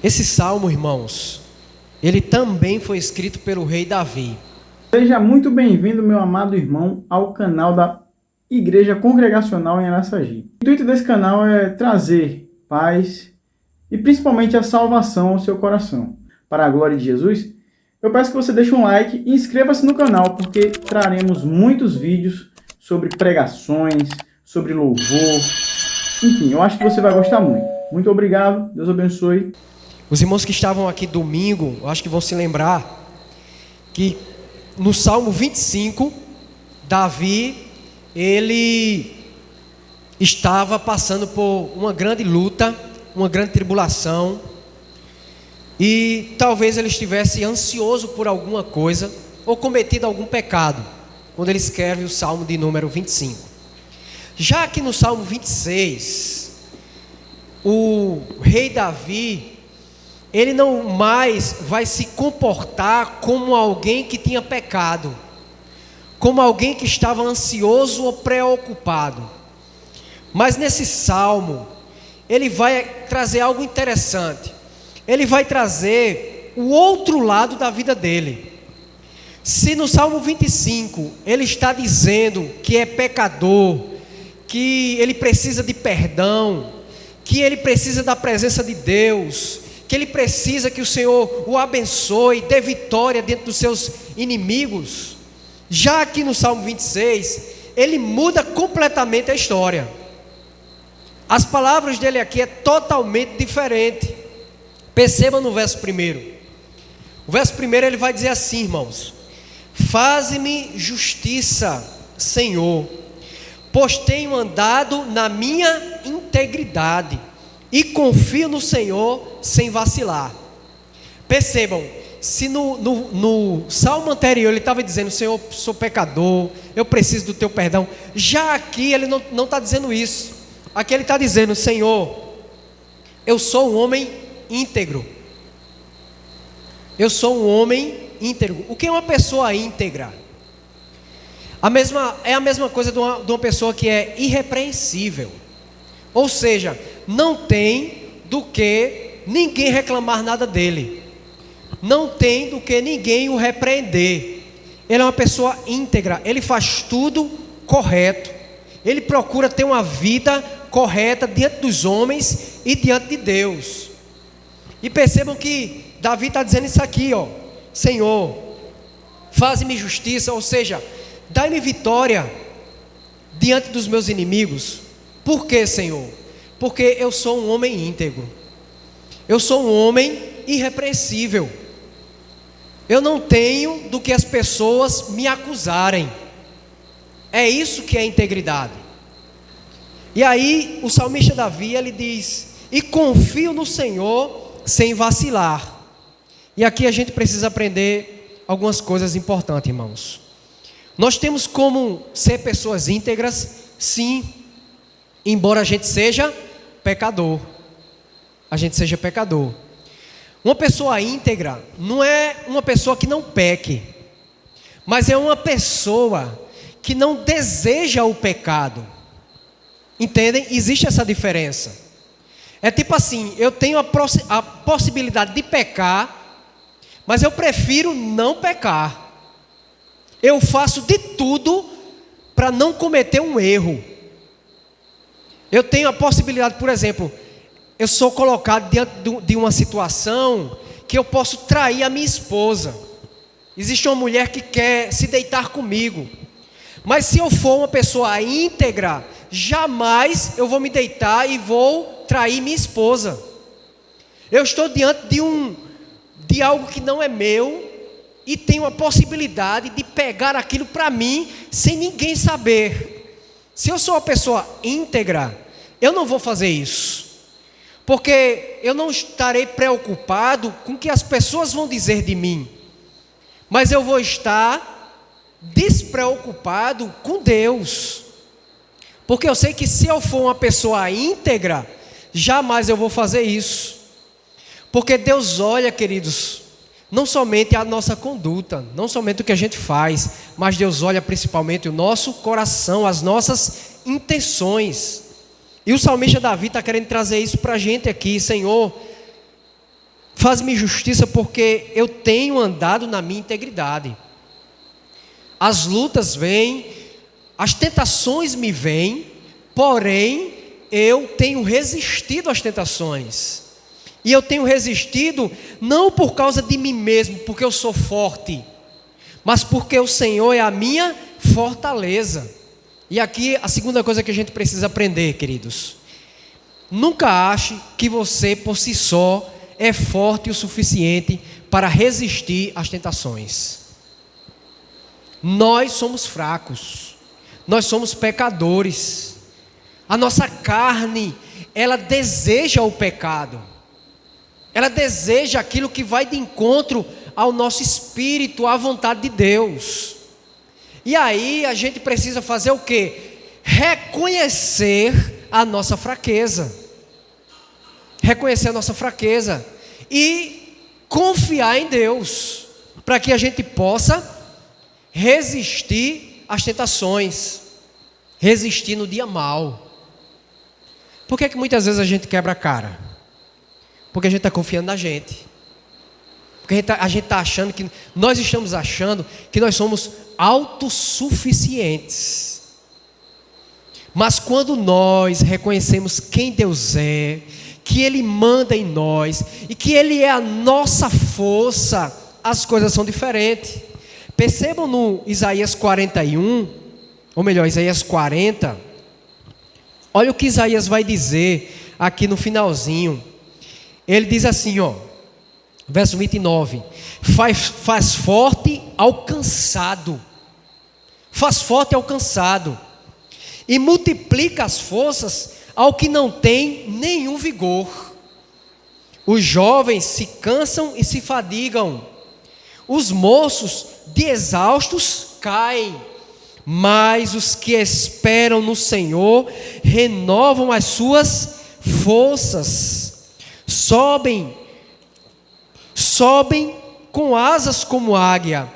Esse salmo, irmãos, ele também foi escrito pelo rei Davi. Seja muito bem-vindo, meu amado irmão, ao canal da Igreja Congregacional em Araçagi. O intuito desse canal é trazer paz e principalmente a salvação ao seu coração. Para a glória de Jesus, eu peço que você deixe um like e inscreva-se no canal, porque traremos muitos vídeos sobre pregações, sobre louvor. Enfim, eu acho que você vai gostar muito. Muito obrigado, Deus abençoe. Os irmãos que estavam aqui domingo, eu acho que vão se lembrar que no Salmo 25, Davi, ele estava passando por uma grande luta, uma grande tribulação, e talvez ele estivesse ansioso por alguma coisa, ou cometido algum pecado, quando ele escreve o Salmo de número 25. Já que no Salmo 26, o rei Davi, ele não mais vai se comportar como alguém que tinha pecado, como alguém que estava ansioso ou preocupado. Mas nesse salmo, ele vai trazer algo interessante. Ele vai trazer o outro lado da vida dele. Se no Salmo 25, ele está dizendo que é pecador, que ele precisa de perdão, que ele precisa da presença de Deus, que ele precisa que o Senhor o abençoe, dê vitória diante dos seus inimigos. Já aqui no Salmo 26, ele muda completamente a história. As palavras dele aqui é totalmente diferente. Perceba no verso 1. O verso 1 ele vai dizer assim, irmãos: faze-me justiça, Senhor, pois tenho andado na minha integridade e confio no Senhor sem vacilar. Percebam, se no salmo anterior ele estava dizendo: Senhor, sou pecador, eu preciso do teu perdão. Já aqui ele não está dizendo isso. Aqui ele está dizendo: Senhor, eu sou um homem íntegro. Eu sou um homem íntegro. O que é uma pessoa íntegra? É a mesma coisa de uma pessoa que é irrepreensível. Ou seja, não tem do que ninguém reclamar nada dele, não tem do que ninguém o repreender. Ele é uma pessoa íntegra, ele faz tudo correto, ele procura ter uma vida correta diante dos homens e diante de Deus. E percebam que Davi está dizendo isso aqui, ó: Senhor, faze-me justiça, ou seja, dai-me vitória diante dos meus inimigos. Por quê, Senhor? Porque eu sou um homem íntegro, eu sou um homem irrepreensível, eu não tenho do que as pessoas me acusarem. É isso que é integridade. E aí o salmista Davi, ele diz: e confio no Senhor sem vacilar. E aqui a gente precisa aprender algumas coisas importantes, irmãos. Nós temos como ser pessoas íntegras, sim, embora a gente seja pecador. A gente seja pecador. Uma pessoa íntegra não é uma pessoa que não peque, mas é uma pessoa que não deseja o pecado. Entendem? Existe essa diferença. É tipo assim: eu tenho a possibilidade de pecar, mas eu prefiro não pecar. Eu faço de tudo para não cometer um erro. Eu tenho a possibilidade, por exemplo, eu sou colocado diante de uma situação que eu posso trair a minha esposa. Existe uma mulher que quer se deitar comigo, mas se eu for uma pessoa íntegra, jamais eu vou me deitar e vou trair minha esposa. Eu estou diante de algo que não é meu e tenho a possibilidade de pegar aquilo para mim sem ninguém saber. Se eu sou uma pessoa íntegra, eu não vou fazer isso, porque eu não estarei preocupado com o que as pessoas vão dizer de mim, mas eu vou estar despreocupado com Deus, porque eu sei que se eu for uma pessoa íntegra, jamais eu vou fazer isso, porque Deus olha, queridos, não somente a nossa conduta, não somente o que a gente faz, mas Deus olha principalmente o nosso coração, as nossas intenções. E o salmista Davi está querendo trazer isso para a gente aqui: Senhor, Faz-me justiça porque eu tenho andado na minha integridade. As lutas vêm, as tentações me vêm, porém eu tenho resistido às tentações. E eu tenho resistido não por causa de mim mesmo, porque eu sou forte, mas porque o Senhor é a minha fortaleza. E aqui a segunda coisa que a gente precisa aprender, queridos: nunca ache que você por si só é forte o suficiente para resistir às tentações. Nós somos fracos, nós somos pecadores. A nossa carne, ela deseja o pecado, ela deseja aquilo que vai de encontro ao nosso espírito, à vontade de Deus. E aí a gente precisa fazer o quê? Reconhecer a nossa fraqueza. Reconhecer a nossa fraqueza e confiar em Deus, para que a gente possa resistir às tentações, resistir no dia mau. Por que muitas vezes a gente quebra a cara? Porque a gente está confiando na gente. Porque a gente está achando que, nós estamos achando que nós somos autossuficientes. Mas quando nós reconhecemos quem Deus é, que Ele manda em nós e que Ele é a nossa força, as coisas são diferentes. Percebam no Isaías 41, ou melhor, Isaías 40, olha o que Isaías vai dizer aqui no finalzinho. Ele diz assim, verso 29, faz forte ao cansado, faz forte ao cansado, e multiplica as forças ao que não tem nenhum vigor. Os jovens se cansam e se fadigam, os moços de exaustos caem, mas os que esperam no Senhor renovam as suas forças, sobem com asas como águia,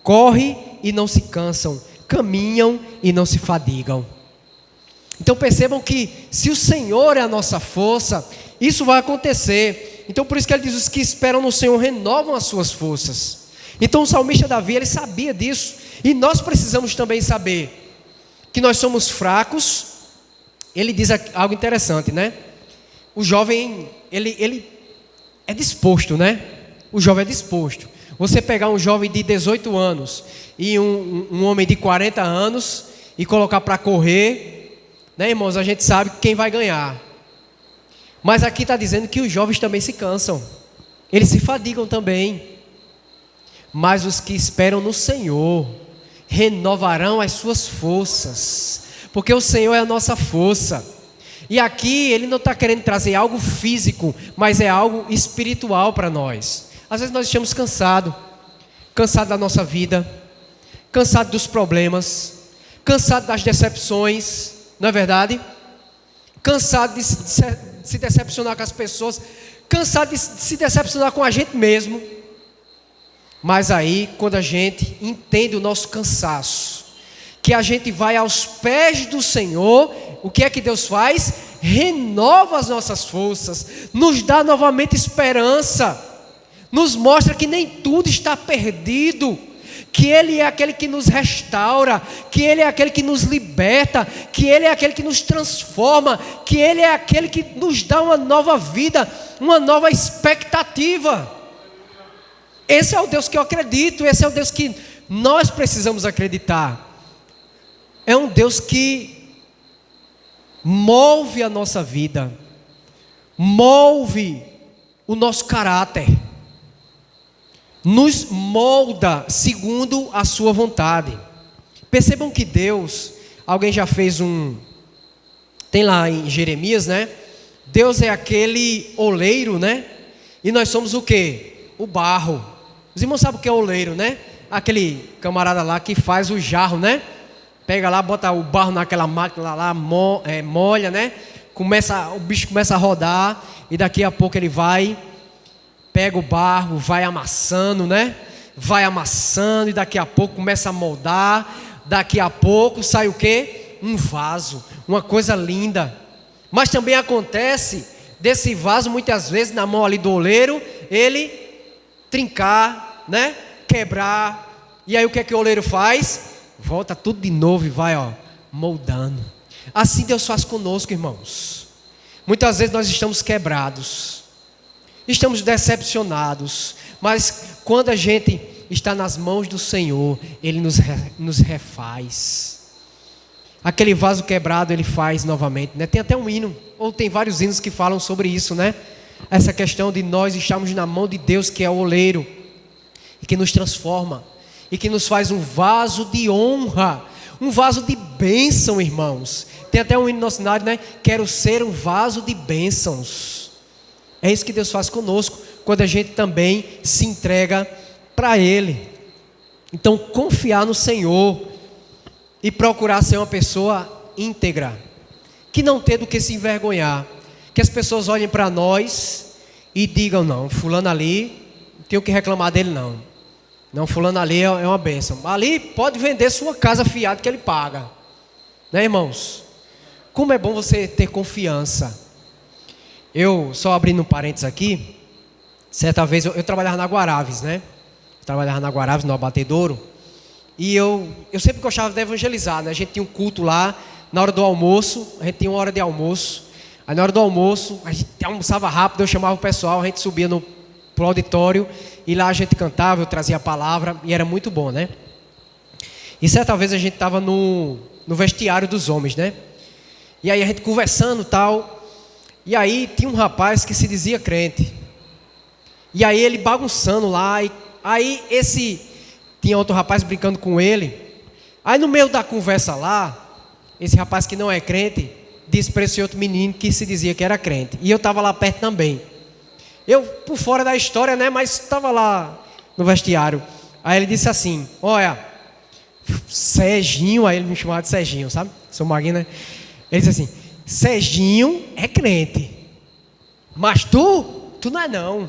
correm e não se cansam, caminham e não se fadigam. Então percebam que se o Senhor é a nossa força, isso vai acontecer. Então por isso que ele diz: os que esperam no Senhor renovam as suas forças. Então o salmista Davi, ele sabia disso, e nós precisamos também saber que nós somos fracos. Ele diz algo interessante, né? O jovem, ele é disposto, né? O jovem é disposto. Você pegar um jovem de 18 anos e um homem de 40 anos e colocar para correr, né, irmãos? A gente sabe quem vai ganhar. Mas aqui está dizendo que os jovens também se cansam, eles se fadigam também. Mas os que esperam no Senhor renovarão as suas forças, porque o Senhor é a nossa força. E aqui ele não está querendo trazer algo físico, mas é algo espiritual para nós. Às vezes nós estamos cansados da nossa vida, cansados dos problemas, cansados das decepções, não é verdade? Cansado de se decepcionar com as pessoas, cansado de se decepcionar com a gente mesmo. Mas aí, quando a gente entende o nosso cansaço, que a gente vai aos pés do Senhor, o que é que Deus faz? Renova as nossas forças, nos dá novamente esperança, nos mostra que nem tudo está perdido, que Ele é aquele que nos restaura, que Ele é aquele que nos liberta, que Ele é aquele que nos transforma, que Ele é aquele que nos dá uma nova vida, uma nova expectativa. Esse é o Deus que eu acredito, esse é o Deus que nós precisamos acreditar. É um Deus que move a nossa vida, move o nosso caráter, nos molda segundo a sua vontade. Percebam que Deus, alguém já fez tem lá em Jeremias, né? Deus é aquele oleiro, né? E nós somos o quê? O barro. Os irmãos sabem o que é oleiro, né? Aquele camarada lá que faz o jarro, né? Pega lá, bota o barro naquela máquina lá, molha, né? O bicho começa a rodar e daqui a pouco ele vai, pega o barro, vai amassando, né? Vai amassando e daqui a pouco começa a moldar. Daqui a pouco sai o quê? Um vaso, uma coisa linda. Mas também acontece desse vaso, muitas vezes, na mão ali do oleiro, ele trincar, né? Quebrar. E aí o que é que o oleiro faz? Volta tudo de novo e vai, moldando. Assim Deus faz conosco, irmãos. Muitas vezes nós estamos quebrados, estamos decepcionados, mas quando a gente está nas mãos do Senhor, Ele nos refaz. Aquele vaso quebrado Ele faz novamente, né? Tem até um hino, ou tem vários hinos que falam sobre isso, né? Essa questão de nós estarmos na mão de Deus, que é o oleiro, e que nos transforma, e que nos faz um vaso de honra, um vaso de bênção, irmãos. Tem até um hino no nosso cenário, né? Quero ser um vaso de bênçãos. É isso que Deus faz conosco, quando a gente também se entrega para Ele. Então, confiar no Senhor e procurar ser uma pessoa íntegra, que não tem do que se envergonhar, que as pessoas olhem para nós e digam: não, fulano ali, não tenho o que reclamar dele não. Não, fulano ali é uma bênção. Ali pode vender sua casa fiado que ele paga. Né, irmãos? Como é bom você ter confiança. Eu, só abrindo um parênteses aqui, certa vez eu trabalhava na Guaraves, né? Eu trabalhava na Guaraves, no Abatedouro. E eu sempre gostava de evangelizar, né? A gente tinha um culto lá, na hora do almoço, a gente tinha uma hora de almoço. Aí na hora do almoço, a gente almoçava rápido, eu chamava o pessoal, a gente subia pro auditório, e lá a gente cantava, eu trazia a palavra, e era muito bom, né? E certa vez a gente estava no vestiário dos homens, né? E aí a gente conversando e tal, e aí tinha um rapaz que se dizia crente, e aí ele bagunçando lá, e aí tinha outro rapaz brincando com ele, aí no meio da conversa lá, esse rapaz que não é crente, disse para esse outro menino que se dizia que era crente, e eu estava lá perto também. Eu por fora da história, né? Mas estava lá no vestiário. Aí ele disse assim: olha, Serginho, aí ele me chamava de Serginho, sabe? Sou maguinho, né? Ele disse assim: Serginho é crente, mas tu não é não.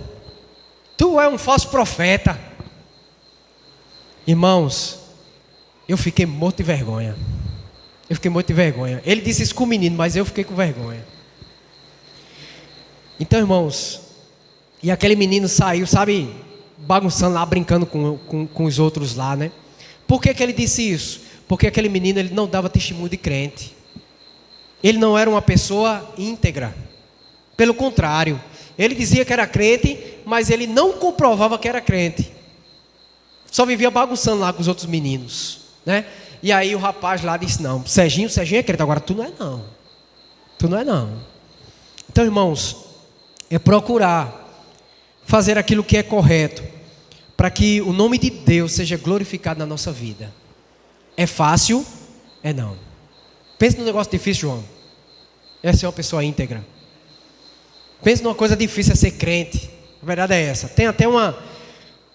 Tu é um falso profeta. Irmãos, eu fiquei morto de vergonha. Ele disse isso com o menino, mas eu fiquei com vergonha. Então, irmãos, e aquele menino saiu, sabe, bagunçando lá, brincando com os outros lá, né? Por que ele disse isso? Porque aquele menino, ele não dava testemunho de crente. Ele não era uma pessoa íntegra. Pelo contrário, ele dizia que era crente, mas ele não comprovava que era crente. Só vivia bagunçando lá com os outros meninos, né? E aí o rapaz lá disse: não, Serginho é crente, agora tu não é não. Tu não é não. Então, irmãos, é procurar fazer aquilo que é correto, para que o nome de Deus seja glorificado na nossa vida. É fácil? É não. Pense num negócio difícil, João. É ser uma pessoa íntegra. Pense numa coisa difícil, é ser crente. A verdade é essa. Tem até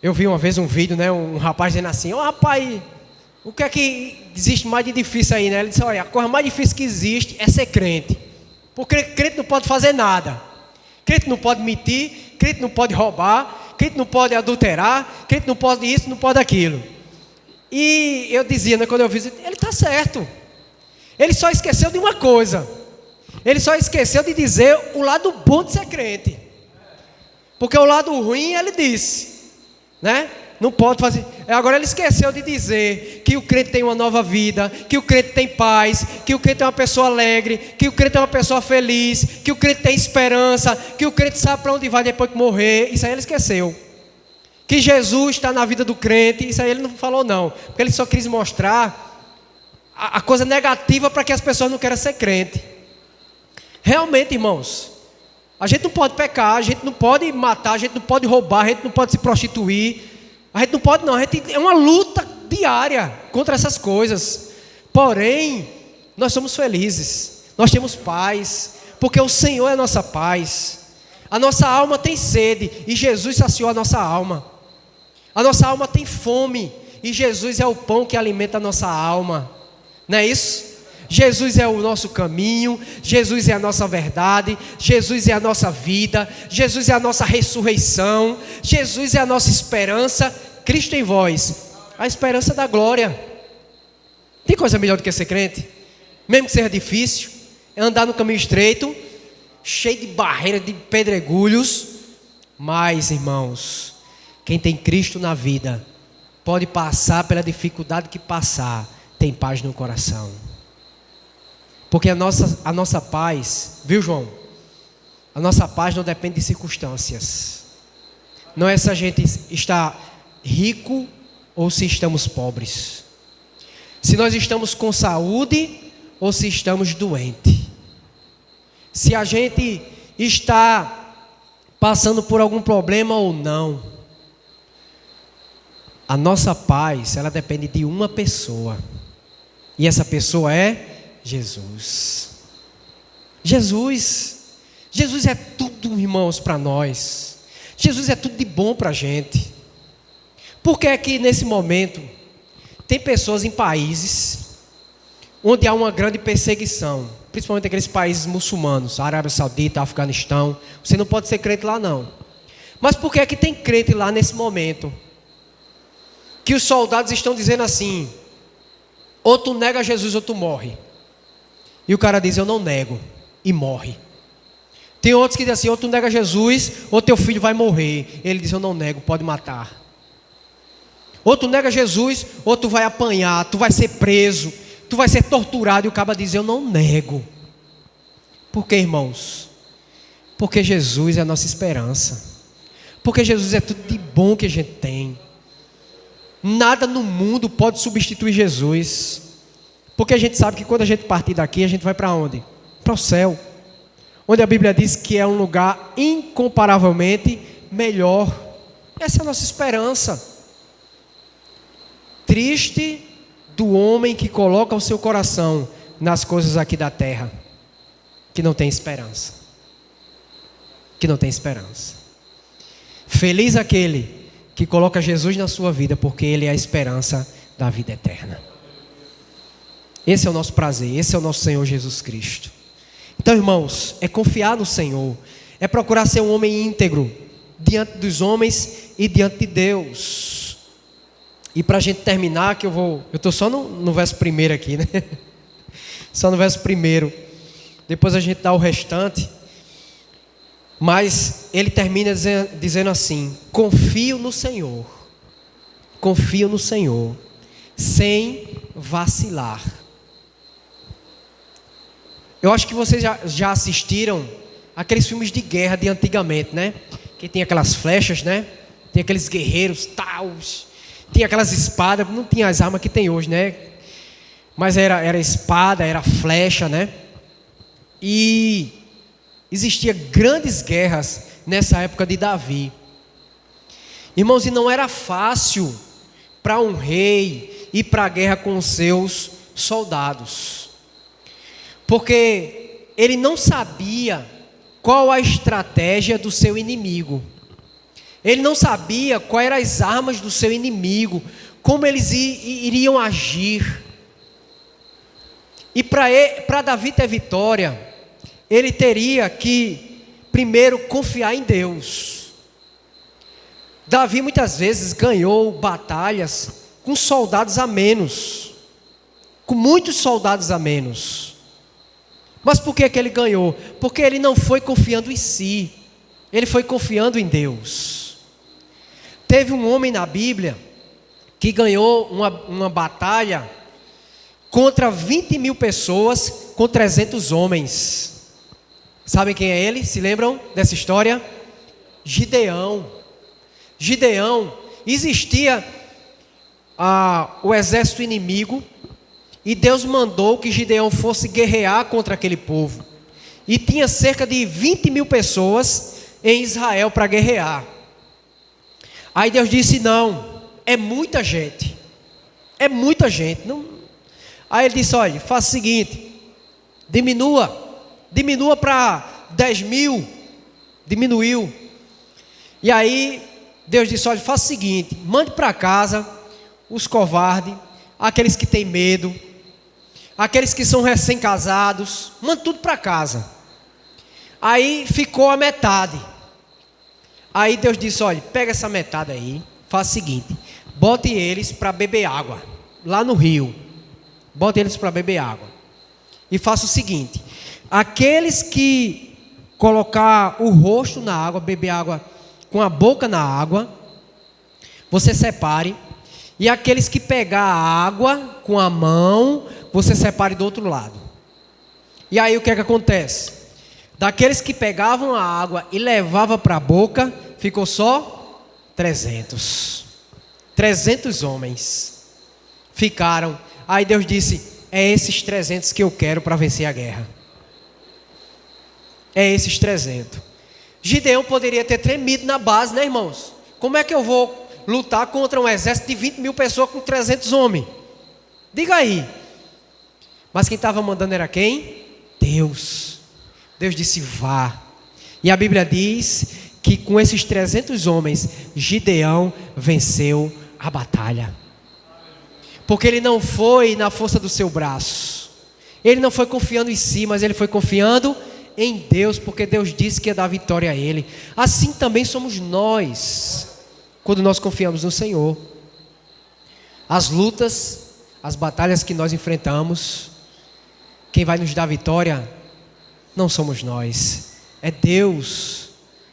eu vi uma vez um vídeo, né? Um rapaz dizendo assim: rapaz, o que é que existe mais de difícil aí, né? Ele disse: olha, a coisa mais difícil que existe é ser crente. Porque crente não pode fazer nada. Crente não pode mentir, crente não pode roubar, crente não pode adulterar, crente não pode isso, não pode aquilo. E eu dizia, né, quando eu vi, ele está certo. Ele só esqueceu de uma coisa. Ele só esqueceu de dizer o lado bom de ser crente. Porque o lado ruim ele disse, né? Não pode fazer. Agora ele esqueceu de dizer que o crente tem uma nova vida, que o crente tem paz, que o crente é uma pessoa alegre, que o crente é uma pessoa feliz, que o crente tem esperança, que o crente sabe para onde vai depois que morrer. Isso aí ele esqueceu. Que Jesus está na vida do crente, isso aí ele não falou não, porque ele só quis mostrar a coisa negativa para que as pessoas não queiram ser crente. Realmente, irmãos, a gente não pode pecar, a gente não pode matar, a gente não pode roubar, a gente não pode se prostituir. A gente não pode não, é uma luta diária contra essas coisas. Porém, nós somos felizes, nós temos paz, porque o Senhor é a nossa paz. A nossa alma tem sede e Jesus saciou a nossa alma. A nossa alma tem fome e Jesus é o pão que alimenta a nossa alma. Não é isso? Jesus é o nosso caminho, Jesus é a nossa verdade, Jesus é a nossa vida, Jesus é a nossa ressurreição, Jesus é a nossa esperança. Cristo em vós, a esperança da glória. Tem coisa melhor do que ser crente? Mesmo que seja difícil, é andar no caminho estreito, cheio de barreiras, de pedregulhos, Mas, irmãos, quem tem Cristo na vida, pode passar pela dificuldade que passar, tem paz no coração. Porque a nossa paz, viu, João? A nossa paz não depende de circunstâncias. Não é se a gente está rico ou se estamos pobres. Se nós estamos com saúde ou se estamos doentes. Se a gente está passando por algum problema ou não. A nossa paz, ela depende de uma pessoa. E essa pessoa é Jesus. Jesus é tudo, irmãos, para nós. Jesus é tudo de bom para a gente. Por que é que nesse momento tem pessoas em países onde há uma grande perseguição, principalmente aqueles países muçulmanos, Arábia Saudita, Afeganistão? Você não pode ser crente lá não. Mas por que é que tem crente lá nesse momento? Que os soldados estão dizendo assim: ou tu nega Jesus ou tu morre. E o cara diz: eu não nego, e morre. Tem outros que dizem assim: ou tu nega Jesus ou teu filho vai morrer. Ele diz: eu não nego, pode matar. Ou tu nega Jesus ou tu vai apanhar, tu vai ser preso, tu vai ser torturado. E o cara diz: eu não nego. Por quê, irmãos? Porque Jesus é a nossa esperança. Porque Jesus é tudo de bom que a gente tem. Nada no mundo pode substituir Jesus. Porque a gente sabe que quando a gente partir daqui, a gente vai para onde? Para o céu. Onde a Bíblia diz que é um lugar incomparavelmente melhor. Essa é a nossa esperança. Triste do homem que coloca o seu coração nas coisas aqui da terra, que não tem esperança. Que não tem esperança. Feliz aquele que coloca Jesus na sua vida, porque Ele é a esperança da vida eterna. Esse é o nosso prazer, esse é o nosso Senhor Jesus Cristo. Então, irmãos, é confiar no Senhor, é procurar ser um homem íntegro diante dos homens e diante de Deus. E para a gente terminar, que eu estou só no verso 1 aqui, né? Só no verso 1. Depois a gente dá o restante. Mas ele termina dizendo assim: confio no Senhor. Confio no Senhor, sem vacilar. Eu acho que vocês já assistiram aqueles filmes de guerra de antigamente, né? Que tem aquelas flechas, né? Tem aqueles guerreiros, tal. Tinha aquelas espadas, não tinha as armas que tem hoje, né? Mas era espada, era flecha, né? E existia grandes guerras nessa época de Davi. Irmãos, e não era fácil para um rei ir para a guerra com os seus soldados. Porque ele não sabia qual a estratégia do seu inimigo. Ele não sabia quais eram as armas do seu inimigo, como eles iriam agir. E para Davi ter vitória, ele teria que primeiro confiar em Deus. Davi muitas vezes ganhou batalhas com soldados a menos, com muitos soldados a menos. Mas por que ele ganhou? Porque ele não foi confiando em si, ele foi confiando em Deus. Teve um homem na Bíblia que ganhou uma batalha contra 20.000 pessoas com 300 homens. Sabem quem é ele? Se lembram dessa história? Gideão. Gideão, existia o exército inimigo e Deus mandou que Gideão fosse guerrear contra aquele povo. E tinha cerca de 20.000 pessoas em Israel para guerrear. Aí Deus disse: não, é muita gente. É muita gente. Não. Aí ele disse: olha, faça o seguinte, diminua para 10.000. Diminuiu. E aí Deus disse: olha, faça o seguinte, mande para casa os covardes, aqueles que têm medo, aqueles que são recém-casados, mande tudo para casa. Aí ficou a metade. Aí Deus disse: olha, pega essa metade aí, faça o seguinte, bote eles para beber água, lá no rio, bote eles para beber água, e faça o seguinte, aqueles que colocar o rosto na água, beber água com a boca na água, você separe. E aqueles que pegar a água com a mão, você separe do outro lado. E aí o que é que acontece? Daqueles que pegavam a água e levavam para a boca, ficou só 300. 300 homens ficaram. Aí Deus disse: é esses 300 que eu quero para vencer a guerra. É esses 300. Gideão poderia ter tremido na base, né, irmãos? Como é que eu vou lutar contra um exército de 20 mil pessoas com 300 homens? Diga aí. Mas quem estava mandando era quem? Deus. Deus disse: vá. E a Bíblia diz que com esses 300 homens, Gideão venceu a batalha. Porque ele não foi na força do seu braço. Ele não foi confiando em si, mas ele foi confiando em Deus, porque Deus disse que ia dar vitória a ele. Assim também somos nós, quando nós confiamos no Senhor. As lutas, as batalhas que nós enfrentamos, quem vai nos dar vitória não somos nós, é Deus.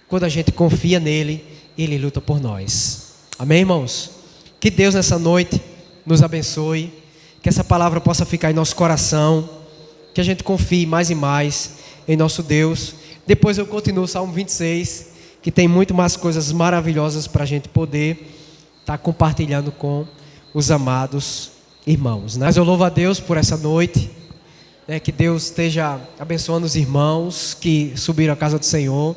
Quando a gente confia nele, ele luta por nós. Amém, irmãos? Que Deus nessa noite nos abençoe, que essa palavra possa ficar em nosso coração, que a gente confie mais e mais em nosso Deus. Depois eu continuo o Salmo 26, que tem muito mais coisas maravilhosas para a gente poder estar compartilhando com os amados irmãos, né? Mas eu louvo a Deus por essa noite, né? Que Deus esteja abençoando os irmãos que subiram à casa do Senhor.